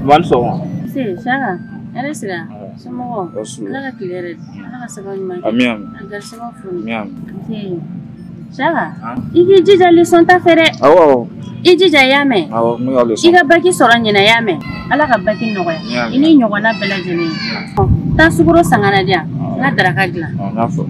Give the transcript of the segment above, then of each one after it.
One song. Si, Shaka. Ada sila. Semua. Ala clear. Ala sabang mai. Amiam. Agar semua fun. Amiam. Si. Shaka. Iki jija lison ta fere. Awo. Iji jayame. Awo, mi ga lison. Iga baki soran yana yame. Ala ka baki nogoya. Ini nyogona bela jeni. Ta suguro sangana dia. Na daraka gila. Nafo.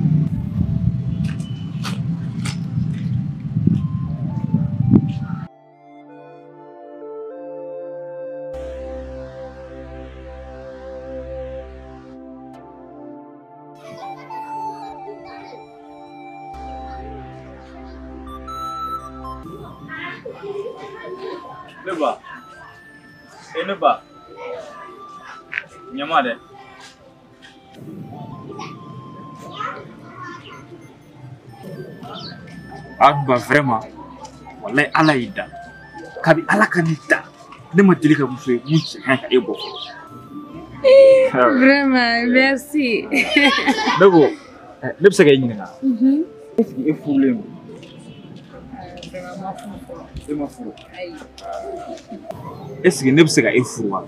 Neba. Neba. Nyama de. Abba vraiment. Wallahi ala ida. Kabi ala kanita. Ne ma deli ka muso ye mun cɛ ka e bɔ. Vraiment, merci. Ne ko ne bɛ se ka e ɲininka. Est ce que e furulen don? E ma furu. Est ce que ne bɛ se ka e furu wa?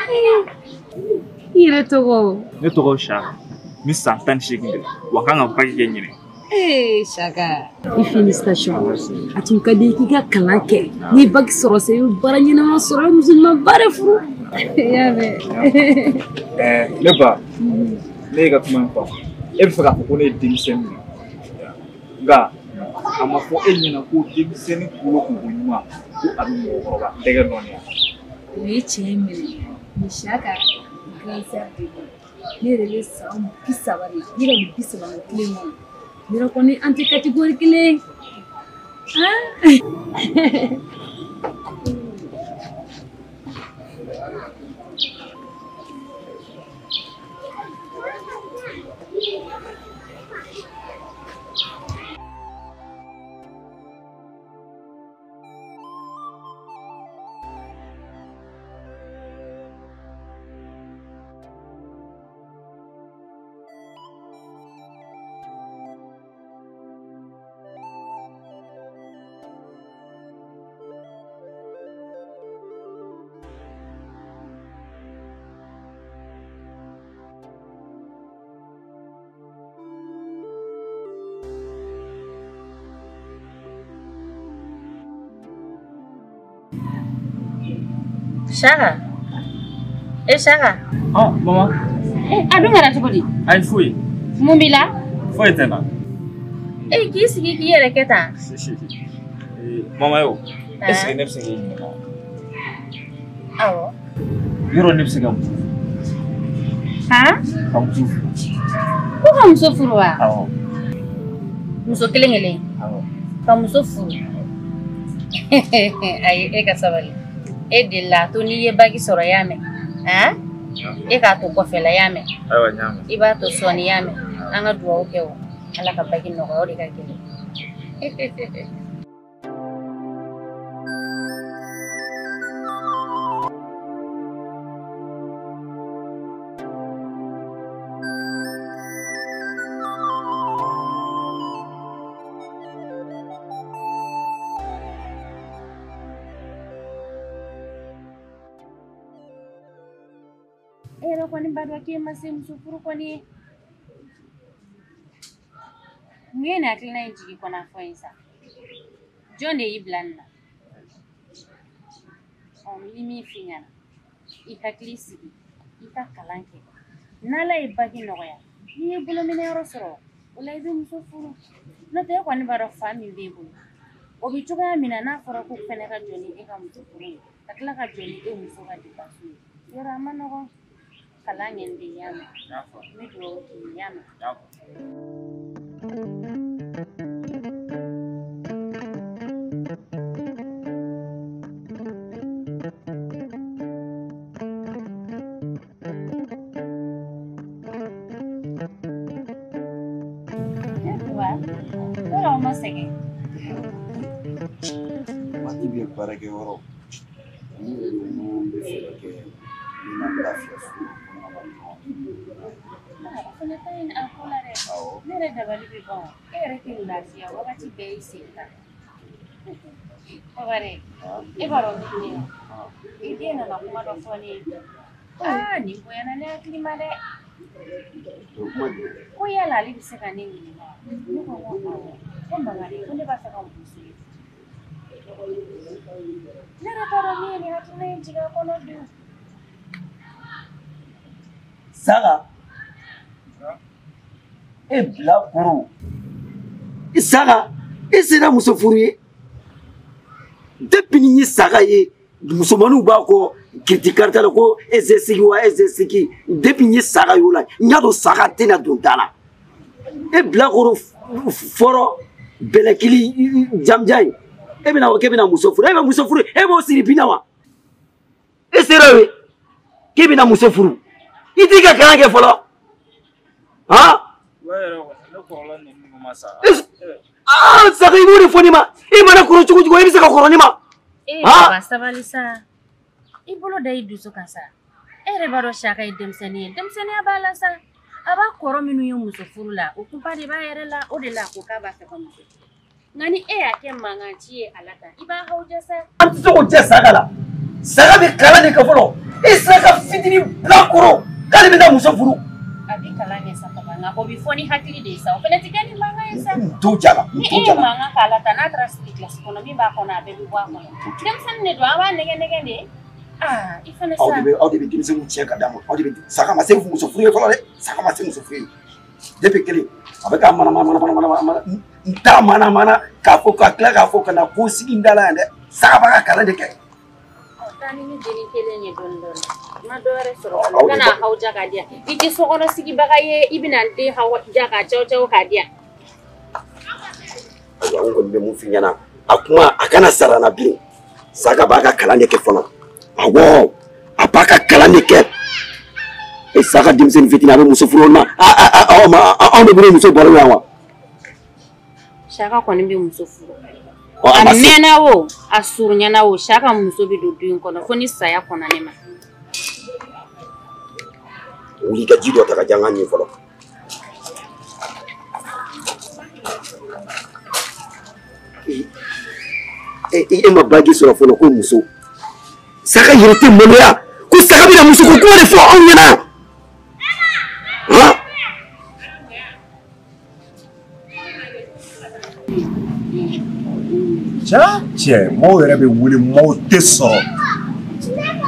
I yɛrɛ tɔgɔ? Ne tɔgɔ Saka. N bɛ san 18 de la wa n kan ka baki kɛ ɲinɛ. Shaka. Félicitations. Ati ka di k'i ka kalan kɛ. Ni baki sɔrɔ se i bɛ baara ɲɛnama sɔrɔ i bɛ musoɲuman ba de furu. Y'a mɛn. Ne ba, ne ka kuma in fɔ. E bɛ fɛ k'a fɔ ko ne ye denmisɛnnin ye. Nka a ma fɔ e ɲɛna ko denmisɛnnin kunkolo kunko ɲuman ko a bɛ mɔgɔkɔrɔba tɛgɛ dɔɔnin. O ye tiɲɛ ye minɛ. Ni Shaka grand sœur de moi. Ne yɛrɛ bɛ san 30 de. Ne yɛrɛ bɛ 31 kɔnɔ. Ne yɛrɛ kɔni an tɛ catégorie kelen. Shaka. Shaka. Oh, mama. Aduh nggak ada coba di. Ai fui. Mau bila? Foi tena. Kisi ya kita. Si. Mama yo. Est-ce que ne bɛ se k'e ɲininka? Awɔ. Yɔrɔ ne bɛ se ka muso furu. Ka muso furu. Ko ka muso furu wa? Awɔ. Muso kelen-kelen. Awɔ. Ka muso furu. Ayi, e ka sabali. E de la to n'i ye bagi sɔrɔ y'a mɛn. E k'a to kɔfɛla y'a mɛn. Ayiwa n y'a mɛn. I b'a to sɔɔni y'a mɛn. An ka dugawu kɛ o. Ala ka bagi nɔgɔya o de ka gɛlɛn. Era kwani bado wake mase msufuru kwani ngene aklina injiki kwa nafoisa John Iblanna limi finyana ikaklisi ikakalanke nala ibagi noya ni bulo mine yoro soro wala ibe msufuru na te kwani bado fami bebo obichuga mina na fara ku feneka John ika msufuru akla ka John e musuga dipasu yora manogo kalangen di yama. Midro ki yama. Ora uma sege. Mati biar para que oro. No me que ni gracias. Fanatain ako la rin. Nere dabali bibong. Ere kilasiya wakati basic ka. Pare. E baro ni. E dia na kuma do foni. Ah, ni ko yana ne klima de. Ko ya la li se kan ni. Ni ko mbagari, ko ne ba sa ka musi. Nara tara ni hatuna njiga kono du. Saga. E bla kuru. Saga, e sera muso furu ye. Depuis ni saga ye, musomanu ba ko critiquer ko ezesiki depuis ni saga yo la, nyado saga tena dundana. E bla kuru foro belekili jamjai. E bina wakebina muso furu, e ba muso furu, e bo siripina wa. E sera we. Kebina muso furu. Itika kange folo. Ha? Ah, saka iburi fonima. Imana kuru chukuchuko ibisa ka koronima. Baba sabalisa. Ibolo dai duso kasa. Ere baro shaka idemseni. Demseni abala sa. Aba koro minu yo muso furula. Ukupari ba ere la odela ko ka ba sa kono. Ngani ake mangachi alata. Iba hauja sa. Artiso ko jesa gala. Saka be kala de ka folo. Isaka fitini blakoro. Kali bina muso furu. Abi kala ne sa ka banga ko bifoni hakili de sa. Opena tikani manga esa. Tujala. Manga kala tana trust class kono mi ba kona be bwa kono. Demsan ne do awa nege de. Ah, ifana sa. Audibi dimse mu tiya kadamo. Audibi saka ma se muso furu e folo de. Saka ma se muso furu. Depuis kele. Abeka mana nta mana ka fo ka kla ka fo kana ko sigi ndala nde. Saka ba kala de ke. Tani ni jeni kele ni dondon. Ma dore soro kana hauja ka dia. Iti so kono sigi baga ye ibinante hauja ka chocho ka dia. Ayo ngo be mu finyana. Akuma akana sarana bi. Saka baga kala de ke fona. Awo apaka kala de ke. E saka dimsen fitina be muso furu ma. On be bure muso baro yawa. Shaka ko ni be muso furu. Amena wo asurunya na wo shaka muso bi do duin kono foni saya kona nema. Uli ka jido ta ka janga ni folo. E ma bagi sura folo ko muso. Saka yirte moya ko saka bi na muso ko le fo on yana. Ha? Cɛ maaw yɛrɛ bɛ wele maaw tɛ sɔrɔ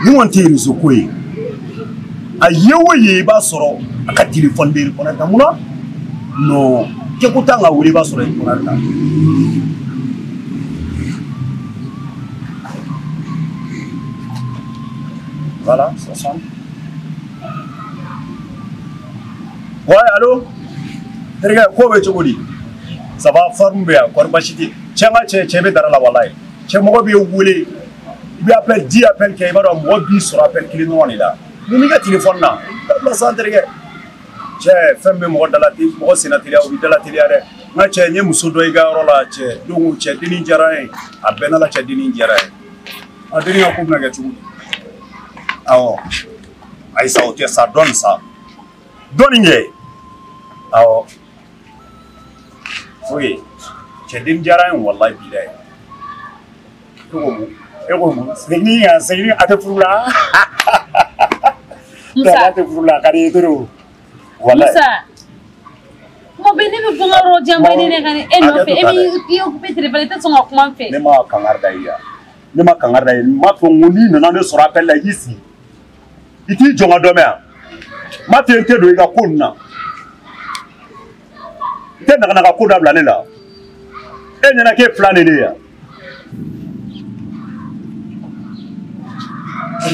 ni kɔni tɛ réseau ko ye a ye o ye I b'a sɔrɔ a ka téléphone bɛ répondre ta mun na non kɛko t'an ka wele I b'a sɔrɔ répondre ta voilà ça sonne ouais allô terikɛ ko bɛ cogo di ça va forme bɛ yan kɔri basi tɛ cɛ bɛ dara la walayi cɛ mɔgɔ bɛ wele I bɛ appel 10 appel kɛ I b'a dɔn mɔgɔ b'i sɔrɔ appel kelen dɔrɔn de la mun b'i ka téléphone na dabila sa n terikɛ cɛ fɛn bɛ mɔgɔ dala mɔgɔ senna teliya o bɛ dala teliya dɛ n ka cɛ n ye muso dɔ I ka yɔrɔ la cɛ donc cɛ denni diyara n ye a bɛɛ n'ala cɛ denni diyara n ye a denni ka ko bɛna kɛ cogo di awɔ ayi sa o tɛ sa dɔɔni sa dɔɔni kɛ awɔ foyi cɛ denni diyara n ye walayi bilayi e ko mun segini a tɛ furu la Musa a tɛ furu la a ka di ye trop walayi Musa mo be ne bɛ bɔ n ka yɔrɔ jan ba ne kan e nɔfɛ e b'i occupé téléphone I tɛ sɔn ka kuma n fɛ ne ma kangari da I ye ne ma kangari da I ye n m'a fɔ n ko n'i nana ne sɔrɔ appel la I k'i sigi I t'i jɔ n ka dɔ mɛn yan n m'a fɔ n tɛ don I ka ko ninnu na n tɛ naganaga ko dabila ne la e ɲɛna k'e fila de ye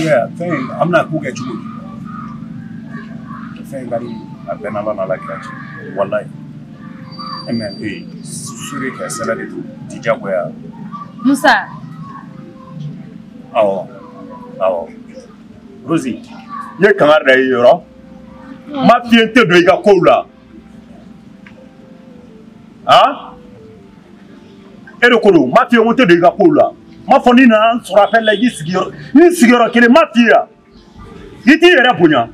yan fɛn an bɛna ko kɛ cogo di fɛn ka di a bɛɛ n'Ala n'Ala kira cɛ walayi mais suri kɛ sɛnɛ de don ti diyagoya Musa awɔ Rosi n ye kangari da I ye yɔrɔ n m'a f'i ye n tɛ don I ka kow la e de ko don n m'a f'i ye n ko n tɛ don I ka kow la n m'a fɔ n'i nana n sɔrɔ appel la I k'i sigiyɔrɔ kelen n m'a f'i ye yan I t'i yɛrɛ bonya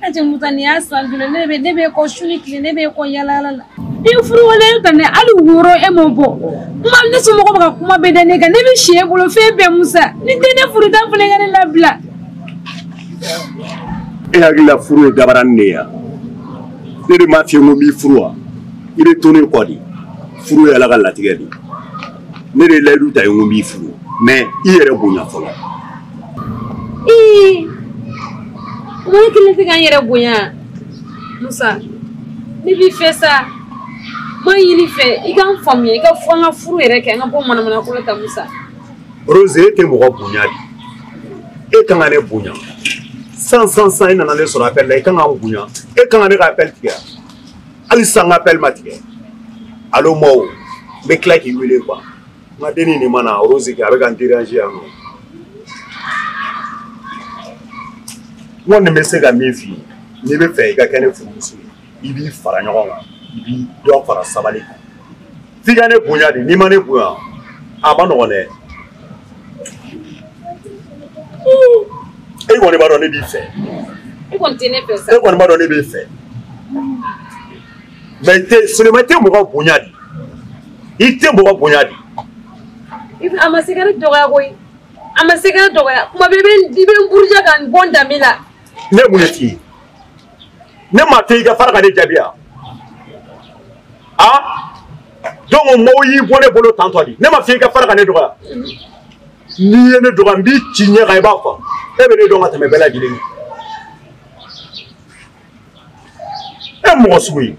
Musa ni y'a san jumɛn ne bɛ ko su ni tile ne bɛ ko yala la I furu wala ka ne ali woro e mo bo kuma ne so mo ko ka kuma be ne ga ne bi shie bolo fe be musa ni te ne furu ta fele ga ne la bla e hakila furu e gabaran ne ya ne de ma fiye mo mi furu wa I be tourner ko di furu ya la ga latigɛ di ne de layidu ta ngo mi furu mais I yɛrɛ bonya fɔlɔ mo ke le ga yɛrɛ bonya musa ni bi fɛ sa ma yini fɛ I ka faamuya I ka fɔ an ka furu yɛrɛ kɛ an ka bɔ manamana ko ta musa Rose e tɛ mɔgɔ bonya di e kan ka ne bonya sans I nana ne sɔrɔ appel la I kan ka bonya e kan ka ne ka appel tigɛ hali san ka appel ma tigɛ allo mo be tila k'i wele quoi n ka denni nin mana Rose kɛ a bɛ ka n déranger yan nɔ n kɔni bɛ se ka min f'i ye n'i bɛ fɛ I ka kɛ ne furumuso ye I b'i fara ɲɔgɔn kan I b'i dɔ fara sabali kan f'i ka ne bonya de n'i ma ne bonya a ma nɔgɔn dɛ e kɔni b'a dɔn ne b'i fɛ I kɔni tɛ ne fɛ sa e kɔni b'a dɔn ne b'i fɛ mais seulement tɛ mɔgɔ bonya di I tɛ mɔgɔ bonya di a ma se ka ne dɔgɔya koyi a ma se ka ne dɔgɔya kuma bɛɛ I bɛ n buruja ka n bɔ n danbe la ne mun de f'i ye ne ma to I ka fara ka ne jaabi yan donc mɔgɔw y'i bɔ ne bolo tantɔ di ne ma f'i ye I ka fara ka ne dɔgɔya n'i ye ne dɔgɔya n b'i ci ɲɛ kan I b'a fɔ e bɛ ne dɔn ka tɛmɛ bɛɛ lajɛlen kan e mɔgɔ sugu ye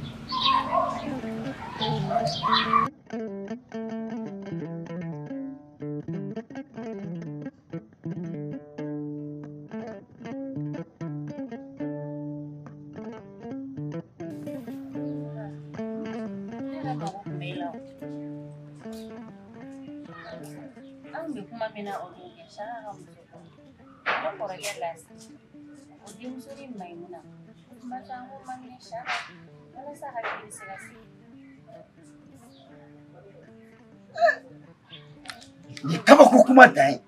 Ni kaba ko kuma dan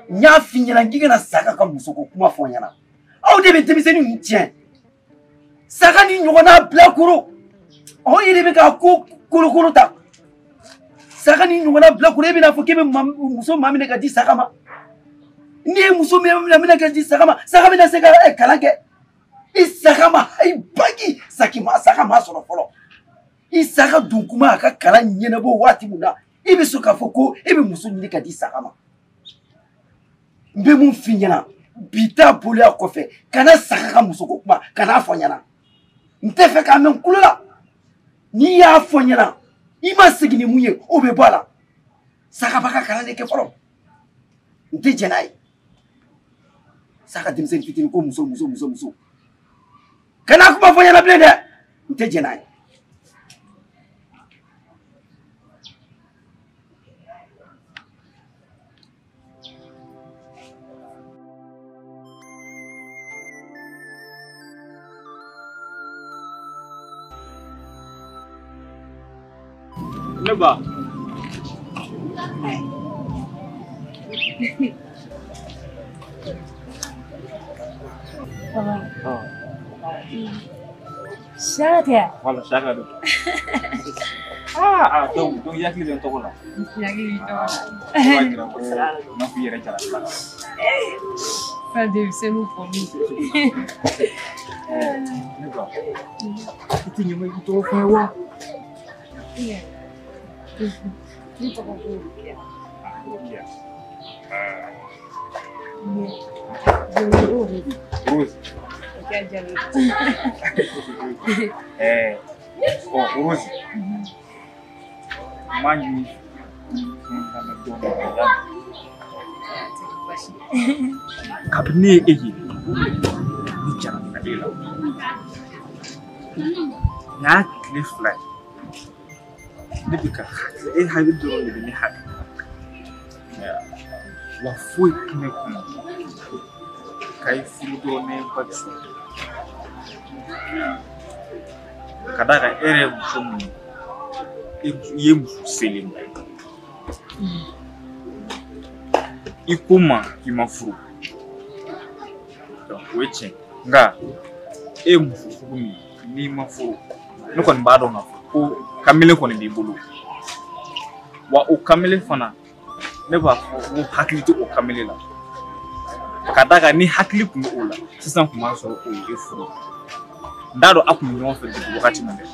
nya fi ɲɛna k'i kana saga ka muso ko kuma fɔ ɲɛna aw de bɛ denmisɛnnin ninnu tiɲɛ saga ni ɲɔgɔnna bilakoro aw yɛrɛ bɛ ka ko kolokolo ta saga ni ɲɔgɔnna bilakoro e bɛna fɔ k'e bɛ muso maa minɛ ka di saga ma n'i ye muso minɛ ka di saga ma saga bɛna se ka kalan kɛ I saga ma I bagi saga ma sɔrɔ fɔlɔ I saga dun kuma a ka kalan ɲɛnabɔ waati min na I bɛ so k'a fɔ ko e bɛ muso ɲini ka di saga ma n bɛ mun f'i ɲɛna bi t'a bolo a kɔfɛ kana saga ka muso ko kuma kana fɔ ɲɛna n tɛ fɛ k'a mɛn kulo la n'i y'a fɔ ɲɛna I ma segin ni mun ye o bɛ bɔ a la saga b'a ka kalan de kɛ fɔlɔ n tɛ jɛn n'a ye saga denmisɛnnin fitinin ko muso kana kuma fɔ ɲɛna bilen dɛ n tɛ jɛn n'a ye ne ba Shaka. Wala shaka do. Donc yakli den to la. Yakli to la. No fi yere jara la. Fa de c'est nous pour nous. Ne ba. Itu nyuma itu fa wa. Iya. Ni to ko ya. Rose. Rose. Mangi. Kabini eji. Ni jara na dela. Na cliff fly. Nibika. Habi duro ni habi. Wa foi kine kuma. Kai fudo ne bakso. Kadaka ere musomu ye muselim ikuma kimafuru donc weche nga musomu n'i ma furu ne kɔni b'a dɔn k'a fɔ ko kamalen kɔni b'i bolo wa o kamalen fana ne b'a fɔ n ko hakili tɛ o kamalen la ka d'a kan ni hakili tun bɛ o la sisan tun b'a sɔrɔ o ye e furu n t'a dɔn a tun bɛ ɲɔgɔn fɛ depuis wagati min dɛ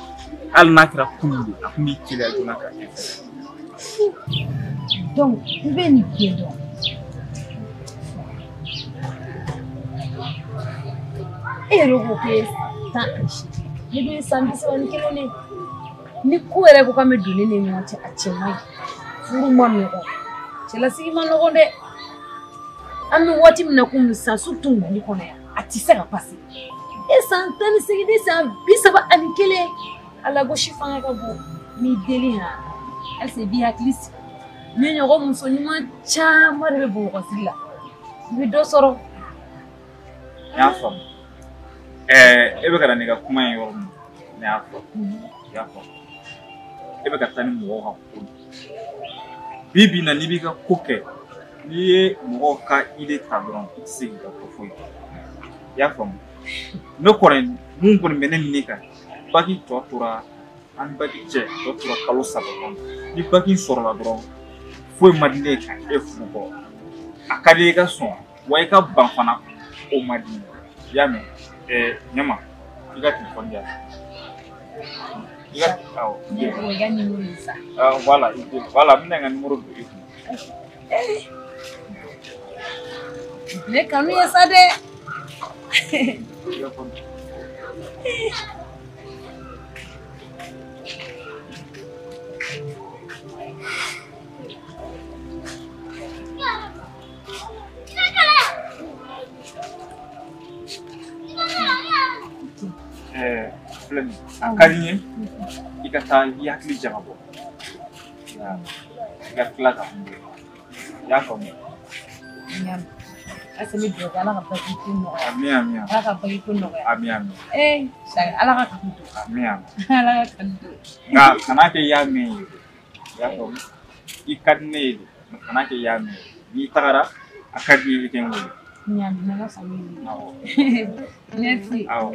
hali n'a kɛra kunun de a tun b'i teliya joona ka e fɛ. Donc i bɛ nin bɛɛ dɔn e yɛrɛ ko k'e ye 18 ne dun ye san 31 ye ni ko yɛrɛ ko k'an bɛ don ne ni ɲɔgɔn cɛ a cɛ man ɲi furu ma nɔgɔn cɛlasigi ma nɔgɔn dɛ an bɛ waati min na komi sisan surtout Mali kɔnɔ yan a tɛ se ka passer e san 18 ni san 31 ala gosi fanga ka bon n'i deli ha halisa i b'i hakili sigi ne ɲɔgɔn muso ɲuman caman de bɛ Bamakɔsigi la i bɛ dɔ sɔrɔ. n y'a faamu e bɛ ka na n'i ka kuma in yɔrɔ min ne y'a fɔ i y'a faamu e bɛ ka taa ni mɔgɔw ka ko bi bi in na n'i b'i ka ko kɛ n'i ye mɔgɔw ka idée ta dɔrɔn i tɛ se k'i ka ko foyi kɛ i y'a faamu ne kɔni mun kɔni bɛ ne ni ne kan baki tɔ tora an baki cɛ tɔ tora kalo 3 kɔnɔ ni baki sɔrɔla dɔrɔn foyi ma di ne ka e furu kɔ a ka di i ka sɔn wa i ka ban fana o ma di i y'a mɛn ɲɛma i ka telefɔni di yan i ka awɔ i ka numéro in sa voilà voilà n bɛna n ka numéro don i kun ne kanu ye sa dɛ filɛ nin a ka di n ye i ka taa i hakili jagabɔ i ka tila ka mun kɛ i y'a faamu. asa ne dugawu ala ka baki ko nɔgɔya Amin. ala ka baki ko nɔgɔya Amin. ala ka kanu to Amin. ala ka kanu to Nka kana kɛ i y'a mɛn ye i y'a faamu i ka di ne ye de kana kɛ i y'a mɛn n'i tagara a ka di i kɛ n wele. Nala famille. Awɔ. Merci. Awɔ.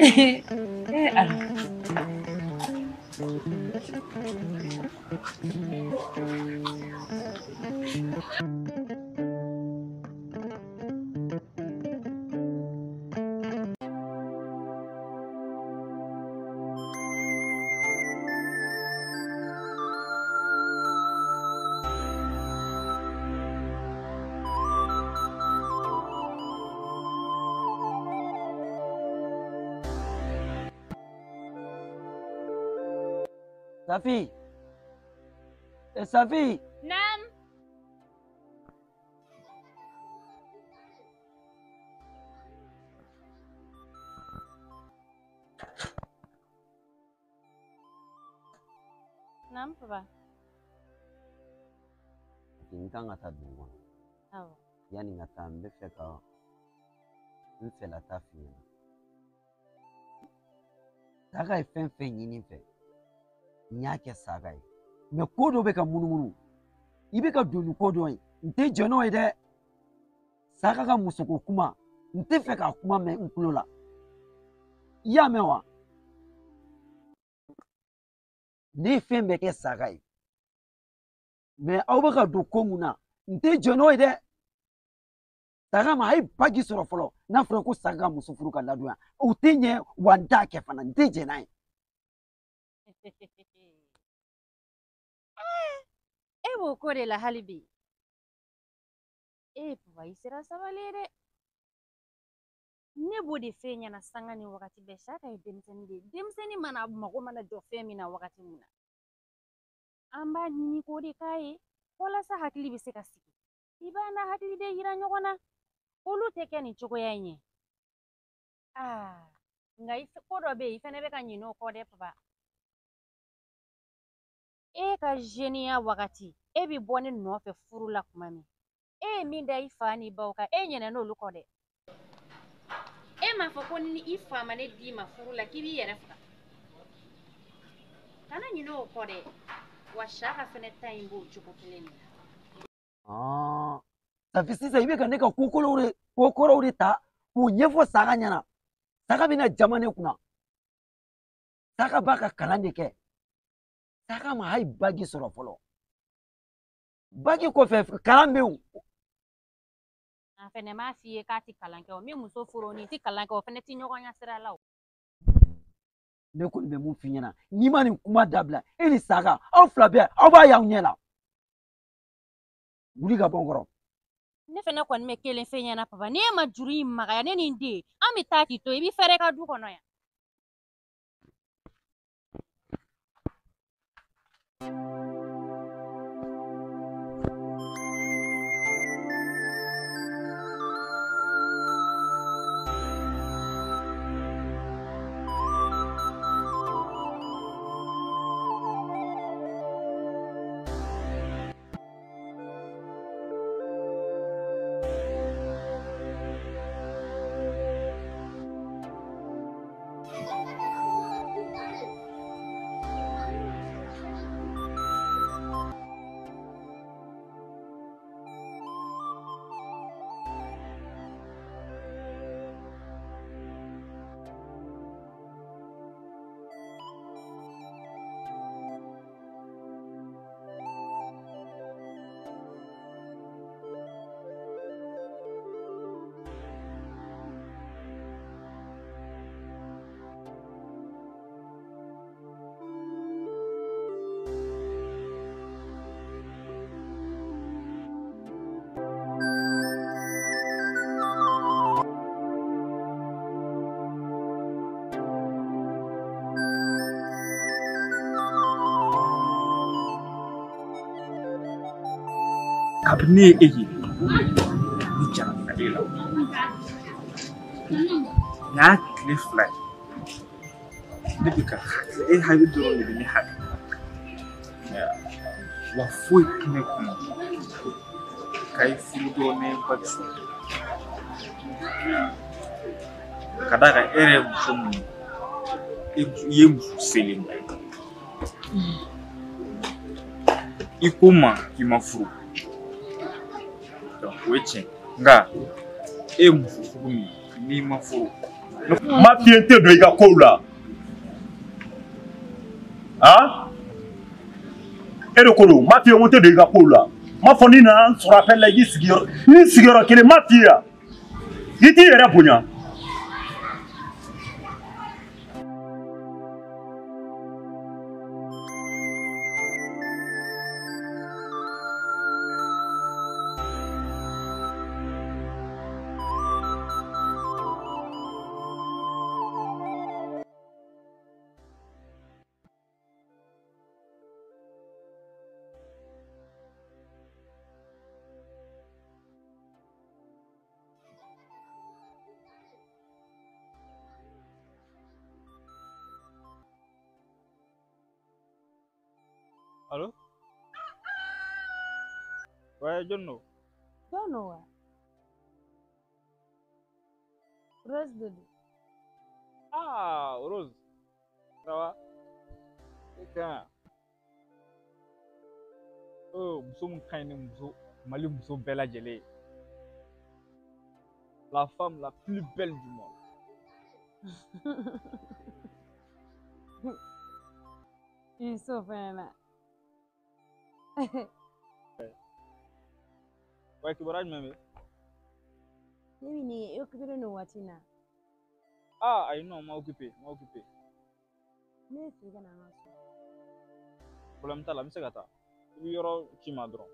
Safi. Safi. Naam. Naam, papa. N kan ka taa dugu kɔnɔ. Awɔ. Yani n ka taa n bɛ fɛ ka n fɛlata f'i ɲɛna. Saga ye fɛn fɛn ɲini n fɛ. N y'a kɛ saga ye mɛ ko dɔ bɛ ka munumunu i bɛ ka don ni ko dɔ ye n tɛ jɛn n'o ye dɛ saga ka musoko kuma n tɛ fɛ k'a kuma mɛn n tulo la i y'a mɛn wa ne ye fɛn bɛɛ kɛ saga ye mɛ aw bɛ ka don ko mun na n tɛ jɛn n'o ye dɛ saga ma a ye baji sɔrɔ fɔlɔ n'a fɔra ko saga ka muso furu ka ladon o tɛ ɲɛ wa n t'a kɛ fana n tɛ jɛn n'a ye. E b'o ko de la hali bi papa i sera sabali ye dɛ ne b'o de f'e ɲɛna sanga ni wagati bɛɛ Saka ye denmisɛnnin de ye denmisɛnnin mana mago mana jɔ fɛn min na wagati min na an b'a ɲini k'o de k'a ye walasa hakili bɛ se ka sigi i b'a n'a hakili de yira ɲɔgɔn na olu tɛ kɛ nin cogoya in ye nka ko dɔ bɛ yen i fɛnɛ bɛ ka ɲinɛ o kɔ dɛ papa e ka zeniya wagati e bi bɔ ne nɔfɛ furu la kuma min e ye min da i fa ni baw kan e ɲinɛ n'olu kɔ dɛ e m'a fɔ ko ni i fa ma ne d'i ma furu la k'i b'i yɛrɛ faga kana ɲinɛ o kɔ dɛ wa Saka fɛnɛ ta in b'o cogo kelen de la Safi sisan i bɛ ka ne ka ko kɔrɔw de ta k'o ɲɛfɔ saga ɲɛna saga bɛna jama ne kunna Saga b'a ka kalan de kɛ. Saga ma hali bagi sɔrɔ fɔlɔ. Bagi kɔfɛ kalan bɛ yen. A fɛnɛ m'a f'i ye k'a ti kalan kɛ o min muso furu ni ti kalan kɛ o fɛnɛ ti ɲɔgɔn ɲɛ sira la o. Ne kɔni bɛ mun f'i ɲɛna n'i ma nin kuma dabila e ni Saga aw fila bɛɛ aw b'a y'aw ɲɛ la. Wuli ka bɔ n kɔrɔ. Ne fɛnɛ kɔni bɛ kelen fɛn ɲɛna papa n'e ma juru in magaya ne ni n den an bɛ taa k'i to i b'i fɛrɛ ka du kɔnɔ yan. kabini e ye ni jara e la n'a tile fila ne bɛ ka e hakili dɔrɔn de bɛ ne hakili wa foyi tɛ ne kɔnɔ k'a ye furu dɔrɔn ne ba bɛ sɔrɔ ka d'a kan e yɛrɛ ye muso min ye i ye muso selen i ko ma k'i ma furu o ye tiɲɛ nka e ye muso sugu min n'i ma furu ma f'i ye n tɛ don i ka kow la e de ko don ma f'i ye n tɛ don i ka kow la ma fɔ n'i nana n sɔrɔ appel la i sigiyɔrɔ kelen ma f'i ye yan i t'i yɛrɛ bonya. Allô? Ouais, John no. John no wa. Rose Dodi. Ah, Rose. Ça va? C'est bien. Oh, muso mun kaɲi ni muso Mali muso bɛɛ lajɛlen. La femme la plus belle du monde. You're so funny. Ouais, tu barrage même. Ni occupé no watina. Ah, I know, m'a occupé. Ne figa na ngaso. Problème ta la, mi se ka taa. I bi yɔrɔ ci ma dɔrɔn.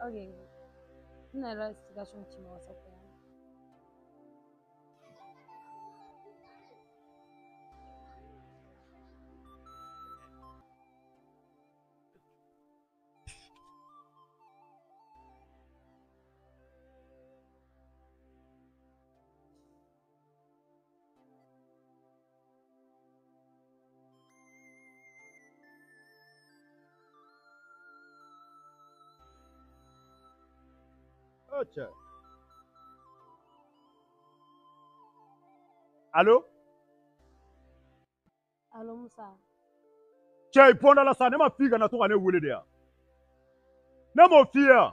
Okay. Na la situation ci ma wasa ko. Okay. Allô? Allô Musa. Cɛ i pɔnda la sa ne ma f'i kana to ka ne wele de yan ne m'o f'i ye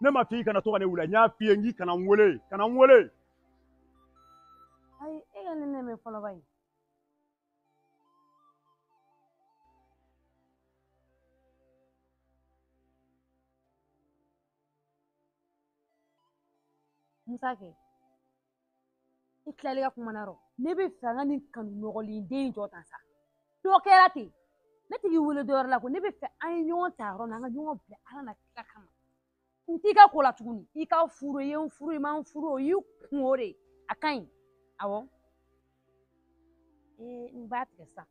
ne ma f'i kana to ka ne wele n y'a f'i ye n k'i kana n wele Ai e ni ne me fɔlɔ ba ye Musa kɛ i tilali ka kuma na yɔrɔ ne bɛ fɛ an ka nin kanu nɔgɔlen den in jɔ tan sa dɔ kɛra ten ne tigi wele dɔ wɛrɛ la ko ne bɛ fɛ an ye ɲɔgɔn ta yɔrɔ min an ka ɲɔgɔn bila ala na kila kama n t'i ka ko la tuguni i ka furu i ye n furu i ma n furu o y'i kun o de a ka ɲi awɔ n b'a tigɛ sisan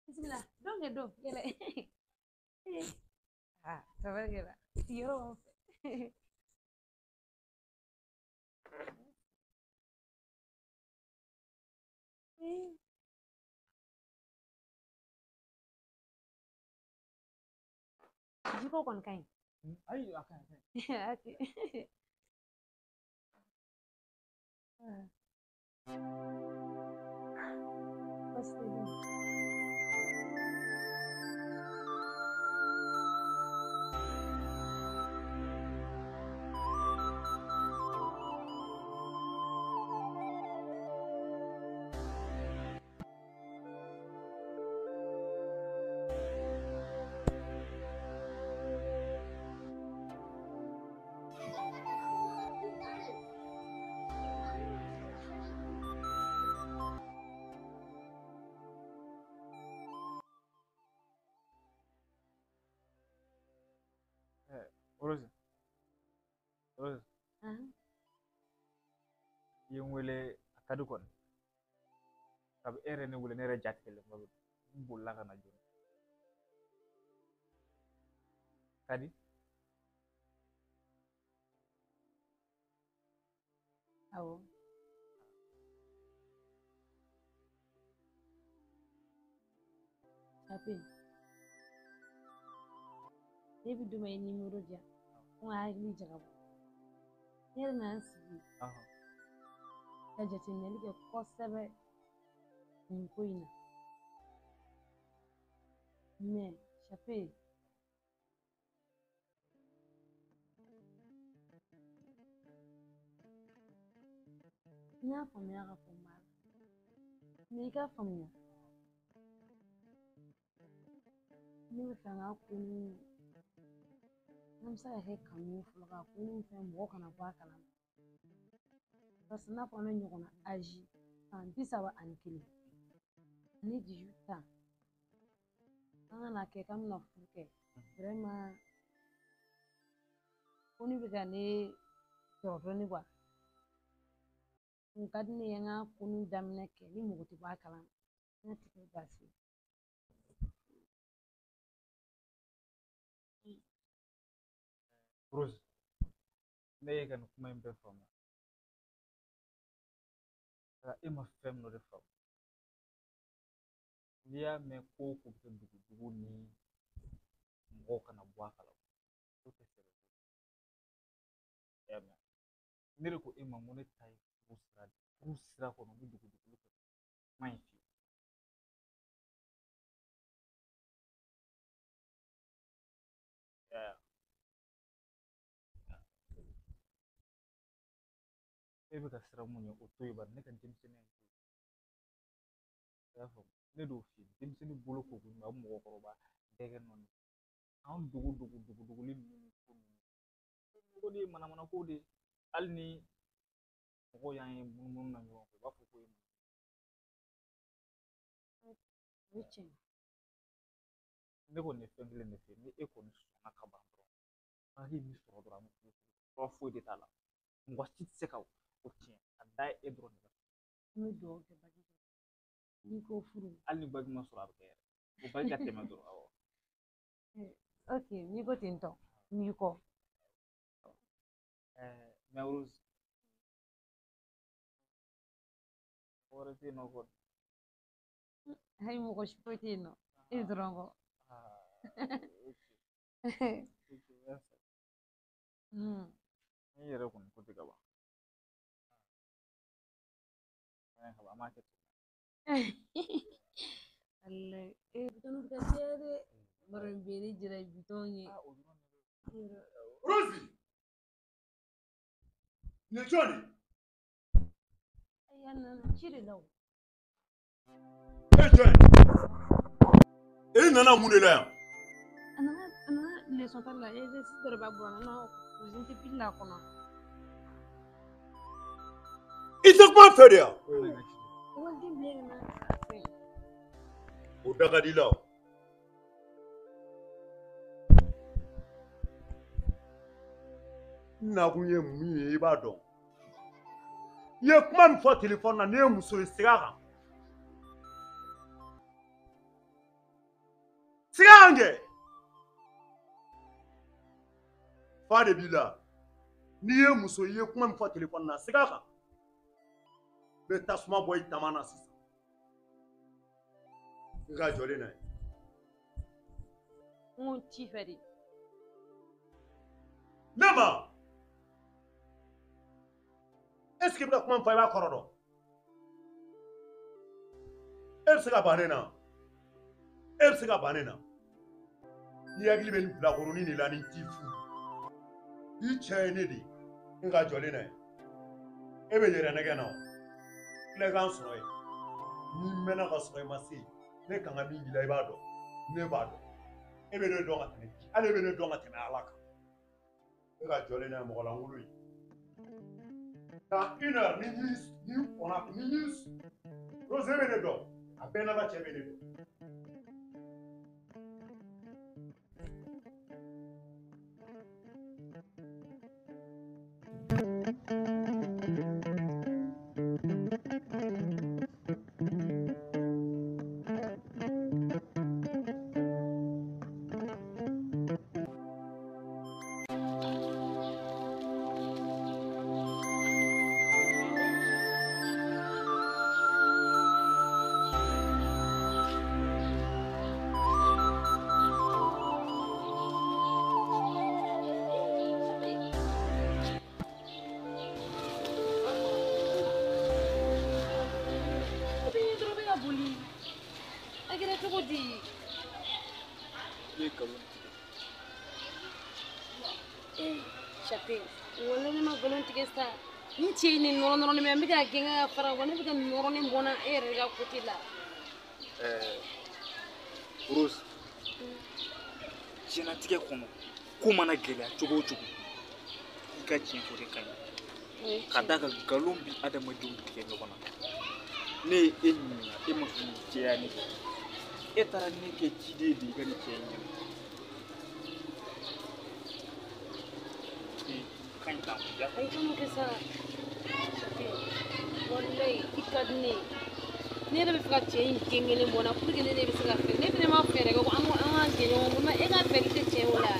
Bismillah, dong ya dong, ya sabar ya Tiro. Jiko kon kain. Ayo akan. Oke. Pasti. Rose. Rose. Yung wele akadu kon. Sabi ere ne wele nere jatkele ngabe. Mbulla kana jun. Kadi? Awo. Tapi Debi duma ye nimero di yan ko n hakili jagabɔ ne yɛrɛ na n sigi ka jateminɛli kɛ kosɛbɛ nin ko in na Chape n y'a faamuya ka fɔ n b'a la mais i k'a faamuya ne bɛ fɛ n ka ko ni n'an bɛ se ka kɛ kanu ye fɔlɔ ka ko ni fɛn mɔgɔ kana bɔ a kalama parce que n'a fɔ an bɛ ɲɔgɔn na âge san 31 ani 18 ans an kana kɛ k'an bɛna furu kɛ vraiment ko ni bɛ ka ne sɔrɔ dɔɔnin quoi kun ka di ne ye n ka ko ni daminɛ kɛ ni mɔgɔ tɛ bɔ a kalama n ka tigɛ baasi Rose, ne ye kan kuma in bɛɛ faamu e ma fɛn min de faamu n'i y'a mɛn ko o ko bɛ kɛ dugu ni mɔgɔw kana bɔ a kalama o tɛ fɛɛrɛ ko ne de ko e ma ko ne ta ye furu sira kɔnɔ ni dugu kɛ kuma in fiyewu e bɛ ka siran mun ye o to yen bari ne ka denmisɛnninya in to yen i y'a faamu ne d'o f'i ye denmisɛnnin bolo ko ko ɲuman mɔgɔkɔrɔba bɛɛ kɛ nɔni anw duguli ninnu ni ko ninnu ko de ye manamana ko de hali ni mɔgɔw y'an ye munumunu na ɲɔgɔn fɛ u b'a fɔ ko ye o ye tiɲɛ ne kɔni ye fɛn kelen de fɛ ni e kɔni sɔnna ka ban dɔrɔn an ye min sɔrɔ dɔrɔn an bɛ fura foyi de t'a la mɔgɔ si tɛ se ka o tiɲɛ a da ye e dɔrɔn de la N bɛ dugawu kɛ Bagi fɛ. N'i ko furu. hali ni Bagi ma sɔrɔ a bɛ kɛ yɛrɛ o Bagi ka tɛmɛ dɔrɔn awɔ. Ok, n'i ko ten tɔ n b'i kɔ. Mais Rose wɛrɛ tɛ yen nɔ kɔni. Ayi mɔgɔ si foyi tɛ yen nɔ e dɔrɔn kɔ. Ni yɛrɛ kɔni ko tɛ ka ban an m'a kɛ Wallahi bitɔn bɛ ka caya dɛ bari bɛ ne jira bitɔn ye. Rosie ni jɔnni Ayi a nana ci de la o. e jɔn e nana mun de la yan A nana leçon ta la exercice dɔ de b'a bolo a nana kusin tɛ pile a kɔnɔ. i tɛ kuma fɛ de yan Ekɔliden bila ka na fɛn. o da ka di la o n nakun ye mun ye i b'a dɔn i ye kuma min fɔ telefɔni na ne ye muso ye siga a kan siga a kan kɛ fa de b'i la n'i ye muso ye i ye kuma min fɔ telefɔni na siga a kan n bɛ tasuma bɔ i tama na sisan n ka jɔlen na ye N ko ci fɛ de. ne ma est ce que i bɛ ka kuma min fɔ i b'a kɔrɔ dɔn e bɛ se ka ban ne na e bɛ se ka ban ne na n'i hakili bɛ nin bilakoronin de la ni t'i furu i cɛ ye ne de ye n ka jɔlen na ye e bɛ yɛrɛ nɛgɛ na o tilekan sɔrɔ ye n'i mɛnna ka sɔrɔ i ma se ne kan ka min k'i la i b'a dɔn ne b'a dɔn e bɛ ne dɔn ka tɛmɛ hali e bɛ ne dɔn ka tɛmɛ ala kan e ka jɔlen na ye mɔgɔ lankolon ye dans 1 heure ni kɔnna ni Rose bɛ ne dɔn a bɛɛ n'a ka cɛ bɛ ne dɔn Chape, wala ne ma galon tigɛ sa ni cɛ ye nin nɔrɔ nɔrɔlen bɛ n bɛ ka gɛn ka fara wa ne bɛ ka nin nɔrɔlen bɔ n na e yɛrɛ ka côté la. Rose diɲɛlatigɛ kɔnɔ ko mana gɛlɛya cogo o cogo i ka tiɲɛ fɔ de ka ɲi ka d'a kan nkalon bi adamadenw tigɛ ɲɔgɔn na ne ye e ɲininka e ma sɔn nin jɛya ne e taara ne kɛ ciden de i ka nin cɛ in ɲɛna ka ɲi tan ya Ayi kana kɛ sa Chape walayi i ka di ne ye ne yɛrɛ bɛ fɛ ka cɛ in den kelen bɔ n na pour que ne de bɛ se ka fɛ ne fɛnɛ ma fɛɛrɛ kɛ ko an ka jɛ ɲɔgɔn bolo e ka fɛ i tɛ cɛ o la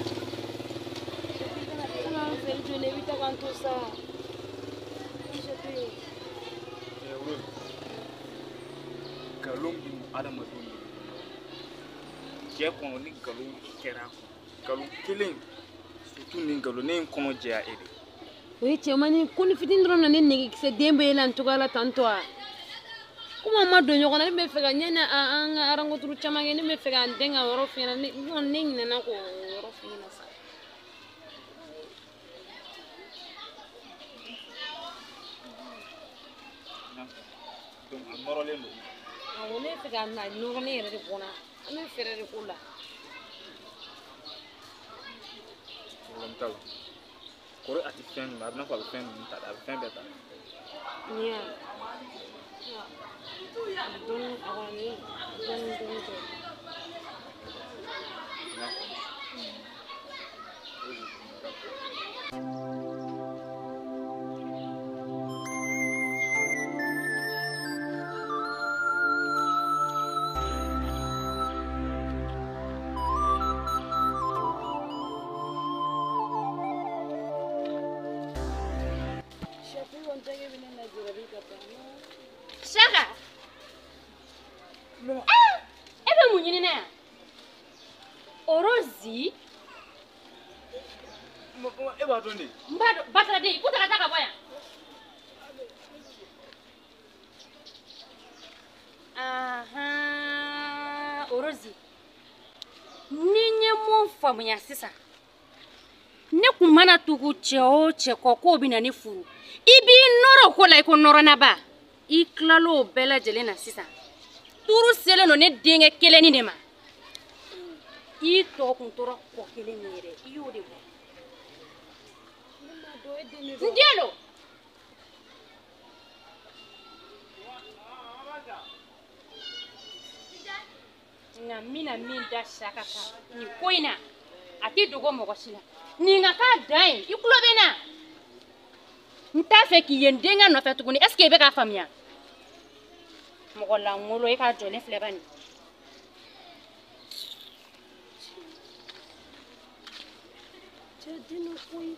kana an fɛ jɔlen i bɛ taa k'an to sa Chape. Rose nkalon bi adamadenw de cɛ kɔnɔ ni nkalon kɛra a kɔnɔ nkalon kelen surtout ni nkalon ne ye n kɔnɔ jɛya e de O ye cɛmannin ko ni fitinin dɔrɔn na ne nɛgɛkisɛ den bɛ yɛlɛ nin cogoya la tantɔ a komi an ma don ɲɔgɔn na ne bɛ fɛ ka ɲani an ka rencontre caman kɛ ne bɛ fɛ k'an dɛn ka yɔrɔ f'i ɲɛna ne ɲinɛna k'o yɔrɔ f'i ɲɛna sa. donc a nɔrɔlen don Awɔ ne bɛ fɛ ka na nɔrɔlen yɛrɛ de bɔ n na an bɛ fɛɛrɛ de k'o la. problème t'a la kɔrɔ a tɛ fɛn min a bɛ n'a fɔ a bɛ fɛn ninnu ta a bɛ fɛn bɛɛ ta Ni ya dɔɔni a kɔni dɔɔni kɛ. Shaka. Ebe munyini na. Orozi. Eba doni. Mbado batradi ikuta kaka boya. Aha, Orozi. Ninye mon famuya sisa. Ne kumana tugu cheo cheko ko bina ni furu. Ibi noro ko la ko noro na ba. I klalo bela jelena sisa. Turu sele no ne denge keleni ne ma. I to kun toro ko keleni yere. I yo de mo. Ndielo. Nga mina minda shaka ka. Ni koina. Ati dogo mo goshila. Ni nga ka dai. I kulobena. Nta fe ki yendenga no fe tukuni. Est-ce que be ka famia? Mogola ngolo e ka jone flebani. Dino koi.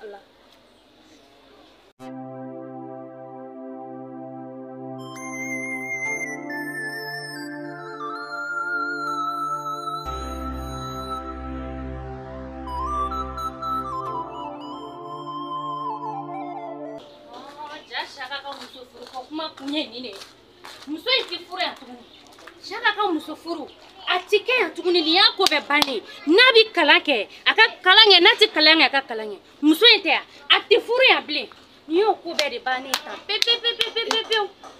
Allah. Shaka ka muso furu ko kuma kunye ni ne. Muso yi furu ya tuguni. Shaka ka muso furu. Atike ya tuguni ni yako be bani. Nabi kalake, aka kalange nati kalange aka kalange. Muso yi te ati furu ya bile. Ni yo ko be de bani ta. Pe.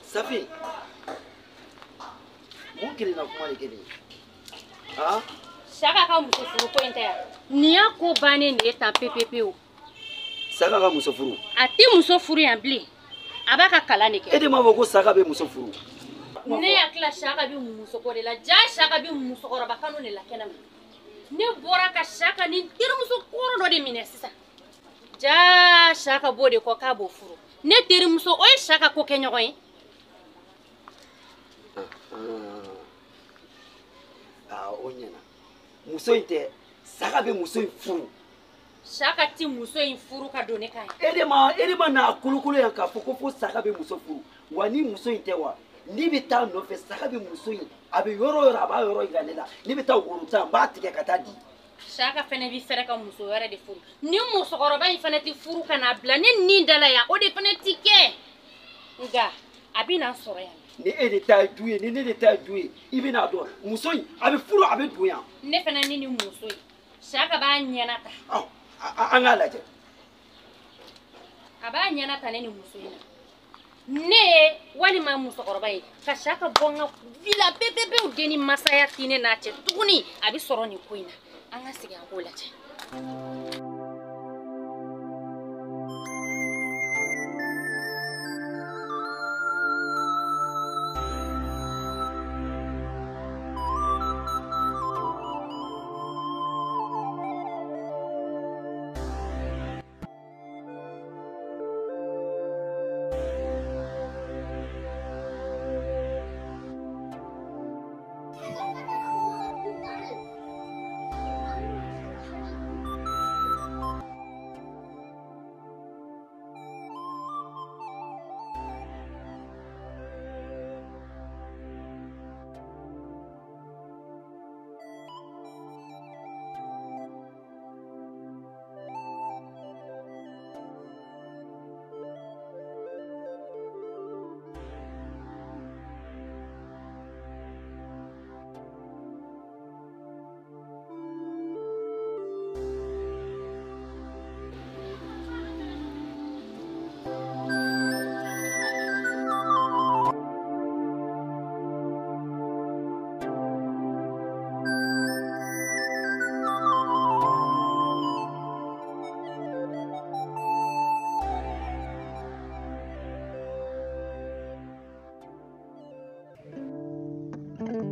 Safi. Mon kili na kuma de kili. Ah? Shaka ka muso furu ko inte ya. Ni yako bani ni ta pe. Saka ka muso furu. Ati muso furu ya bile. Abaka kalane ke. Ede mabo ko saka be muso furu. Ne yakla shaka bi muso ko de la ja shaka bi muso ko roba kanu ne la kenam. Ne bora ka shaka ni tir muso ko do de mine sisa. Ja shaka bode ko ka bo furu. Ne tir muso o shaka ko kenyo ko yi. Onyana. Muso inte saka be muso furu. Shaka ti muso in furu ka done kai. Ede ma na kulukulu ya ka foko saka be muso furu. Wani muso inte wa. Ni bita no fe saka be muso in. Abi yoro aba yoro iganela. Ni bita uruta ba tike katadi. Shaka fene bi fere ka muso yore de furu. Ni muso koroba in fene ti furu kana bla ni dala ya o de fene tike. Nga abi na soro ya. Ni ede ta duye ni ne de ta duye. Ibina do muso in abi furu abi duya. Ne fene ni muso in. Shaka ba nyana ta. Angalaje. Aba nyana ta ne ni muso ina. Ne wali ma muso koroba yi ka shaka bonga vila pepe o deni masaya tine na che tuguni abi soro ni koina anga siga ko lache. Let's